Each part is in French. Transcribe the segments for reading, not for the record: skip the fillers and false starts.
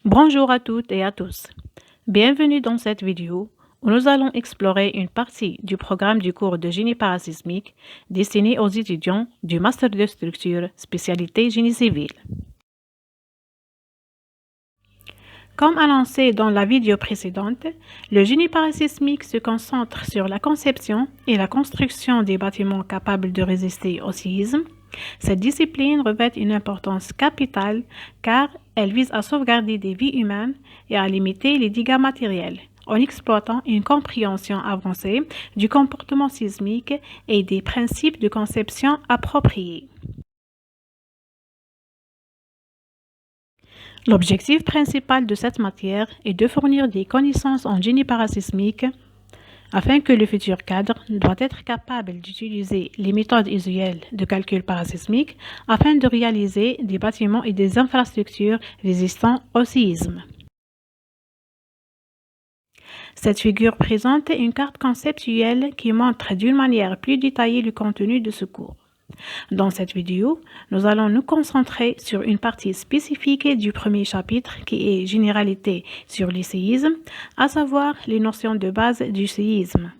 Bonjour à toutes et à tous. Bienvenue dans cette vidéo où nous allons explorer une partie du programme du cours de génie parasismique destiné aux étudiants du Master de structure spécialité génie civil. Comme annoncé dans la vidéo précédente, le génie parasismique se concentre sur la conception et la construction des bâtiments capables de résister au séisme. Cette discipline revêt une importance capitale car elle vise à sauvegarder des vies humaines et à limiter les dégâts matériels en exploitant une compréhension avancée du comportement sismique et des principes de conception appropriés. L'objectif principal de cette matière est de fournir des connaissances en génie parasismique afin que le futur cadre doit être capable d'utiliser les méthodes usuelles de calcul parasismique afin de réaliser des bâtiments et des infrastructures résistants au séisme. Cette figure présente une carte conceptuelle qui montre d'une manière plus détaillée le contenu de ce cours. Dans cette vidéo, nous allons nous concentrer sur une partie spécifique du premier chapitre qui est Généralité sur les séismes, à savoir les notions de base du séisme.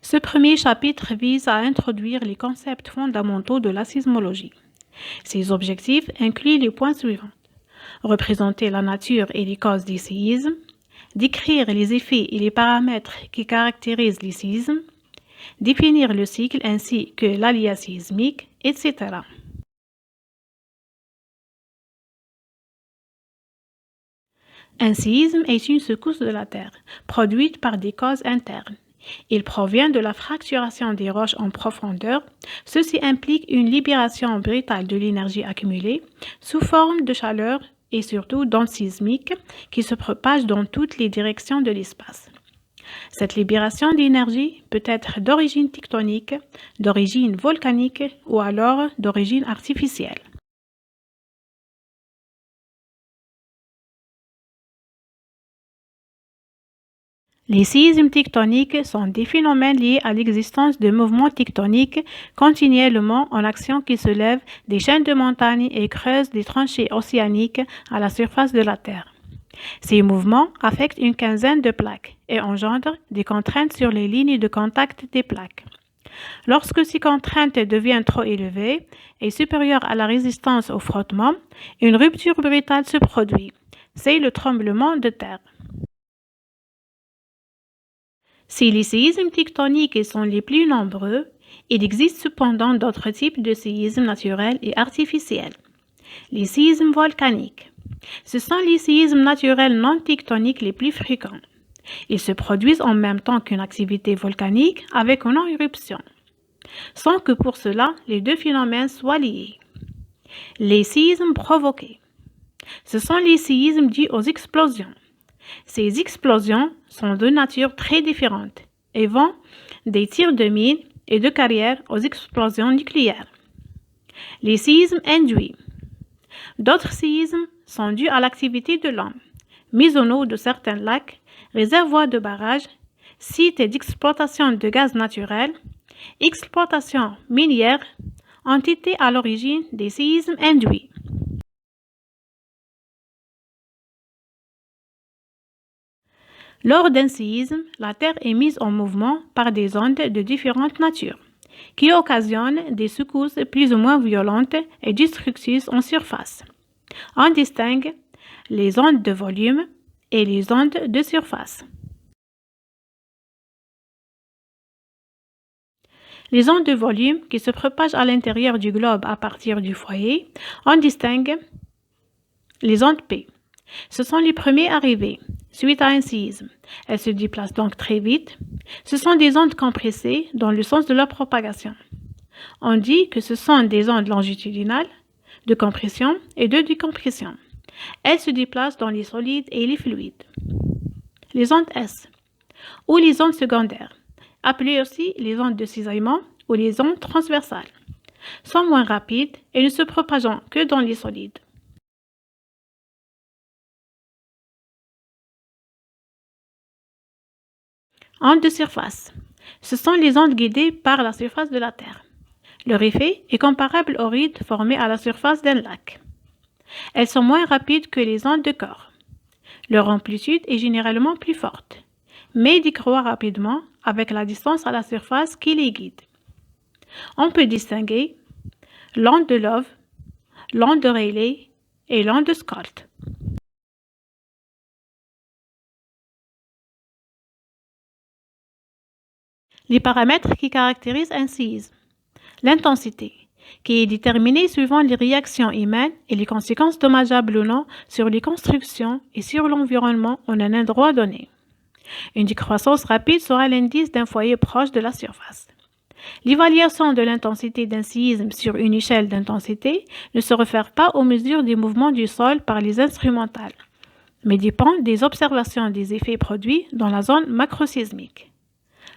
Ce premier chapitre vise à introduire les concepts fondamentaux de la sismologie. Ses objectifs incluent les points suivants: représenter la nature et les causes des séismes, décrire les effets et les paramètres qui caractérisent les séismes, définir le cycle ainsi que l'aléa sismique, etc. Un séisme est une secousse de la Terre, produite par des causes internes. Il provient de la fracturation des roches en profondeur. Ceci implique une libération brutale de l'énergie accumulée sous forme de chaleur et surtout d'ondes sismiques qui se propagent dans toutes les directions de l'espace. Cette libération d'énergie peut être d'origine tectonique, d'origine volcanique ou alors d'origine artificielle. Les séismes tectoniques sont des phénomènes liés à l'existence de mouvements tectoniques continuellement en action qui soulèvent des chaînes de montagnes et creusent des tranchées océaniques à la surface de la Terre. Ces mouvements affectent une quinzaine de plaques et engendrent des contraintes sur les lignes de contact des plaques. Lorsque ces contraintes deviennent trop élevées et supérieures à la résistance au frottement, une rupture brutale se produit. C'est le tremblement de terre. Si les séismes tectoniques sont les plus nombreux, il existe cependant d'autres types de séismes naturels et artificiels. Les séismes volcaniques. Ce sont les séismes naturels non tectoniques les plus fréquents. Ils se produisent en même temps qu'une activité volcanique avec ou non éruption, sans que pour cela les deux phénomènes soient liés. Les séismes provoqués. Ce sont les séismes dus aux explosions. Ces explosions sont de nature très différente et vont des tirs de mines et de carrières aux explosions nucléaires. Les séismes induits. D'autres séismes sont dus à l'activité de l'homme, mise en eau de certains lacs, réservoirs de barrages, sites d'exploitation de gaz naturel, exploitation minière, ont été à l'origine des séismes induits. Lors d'un séisme, la Terre est mise en mouvement par des ondes de différentes natures, qui occasionnent des secousses plus ou moins violentes et destructrices en surface. On distingue les ondes de volume et les ondes de surface. Les ondes de volume qui se propagent à l'intérieur du globe à partir du foyer, on distingue les ondes P. Ce sont les premiers arrivés suite à un séisme. Elles se déplacent donc très vite. Ce sont des ondes compressées dans le sens de leur propagation. On dit que ce sont des ondes longitudinales de compression et de décompression. Elles se déplacent dans les solides et les fluides. Les ondes S, ou les ondes secondaires, appelées aussi les ondes de cisaillement ou les ondes transversales, sont moins rapides et ne se propageant que dans les solides. Ondes de surface. Ce sont les ondes guidées par la surface de la Terre. Leur effet est comparable aux rides formées à la surface d'un lac. Elles sont moins rapides que les ondes de corps. Leur amplitude est généralement plus forte, mais décroît rapidement avec la distance à la surface qui les guide. On peut distinguer l'onde de Love, l'onde de Rayleigh et l'onde de Scott. Les paramètres qui caractérisent un séisme. L'intensité, qui est déterminée suivant les réactions humaines et les conséquences dommageables ou non sur les constructions et sur l'environnement en un endroit donné. Une décroissance rapide sera l'indice d'un foyer proche de la surface. L'évaluation de l'intensité d'un séisme sur une échelle d'intensité ne se réfère pas aux mesures des mouvements du sol par les instrumentales, mais dépend des observations des effets produits dans la zone macrosismique.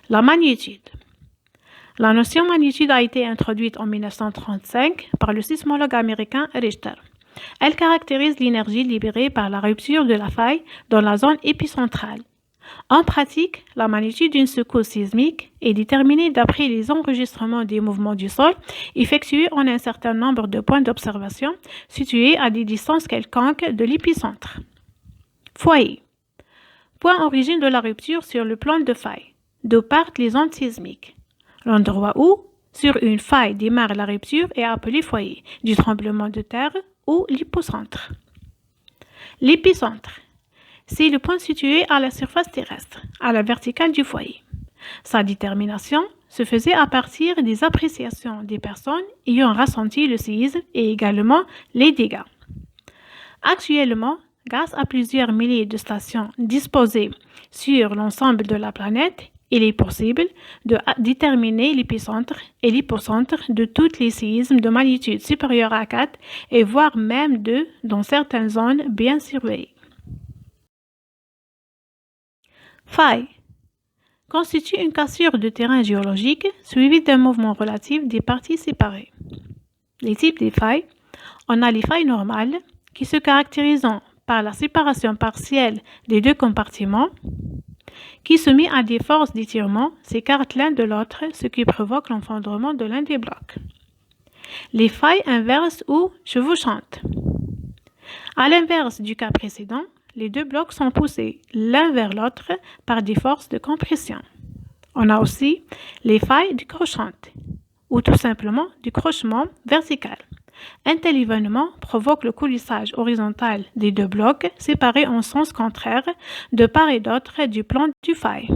La magnitude. La notion magnitude a été introduite en 1935 par le sismologue américain Richter. Elle caractérise l'énergie libérée par la rupture de la faille dans la zone épicentrale. En pratique, la magnitude d'une secousse sismique est déterminée d'après les enregistrements des mouvements du sol effectués en un certain nombre de points d'observation situés à des distances quelconques de l'épicentre. Foyer. Point origine de la rupture sur le plan de faille, d'où partent les ondes sismiques. L'endroit où, sur une faille, démarre la rupture est appelé foyer du tremblement de terre ou l'hypocentre. L'épicentre. C'est le point situé à la surface terrestre, à la verticale du foyer. Sa détermination se faisait à partir des appréciations des personnes ayant ressenti le séisme et également les dégâts. Actuellement, grâce à plusieurs milliers de stations disposées sur l'ensemble de la planète, il est possible de déterminer l'épicentre et l'hypocentre de tous les séismes de magnitude supérieure à 4 et voire même 2 dans certaines zones bien surveillées. Faille constitue une cassure de terrain géologique suivie d'un mouvement relatif des parties séparées. Les types de failles, on a les failles normales qui se caractérisent par la séparation partielle des deux compartiments qui, soumis à des forces d'étirement, s'écartent l'un de l'autre, ce qui provoque l'effondrement de l'un des blocs. Les failles inverses ou chevauchantes. À l'inverse du cas précédent, les deux blocs sont poussés l'un vers l'autre par des forces de compression. On a aussi les failles décrochantes, ou tout simplement du crochement vertical. Un tel événement provoque le coulissage horizontal des deux blocs séparés en sens contraire de part et d'autre du plan du faille.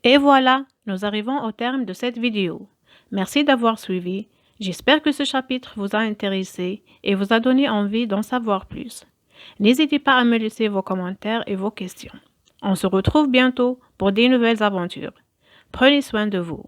Et voilà, nous arrivons au terme de cette vidéo. Merci d'avoir suivi. J'espère que ce chapitre vous a intéressé et vous a donné envie d'en savoir plus. N'hésitez pas à me laisser vos commentaires et vos questions. On se retrouve bientôt pour des nouvelles aventures. Prenez soin de vous.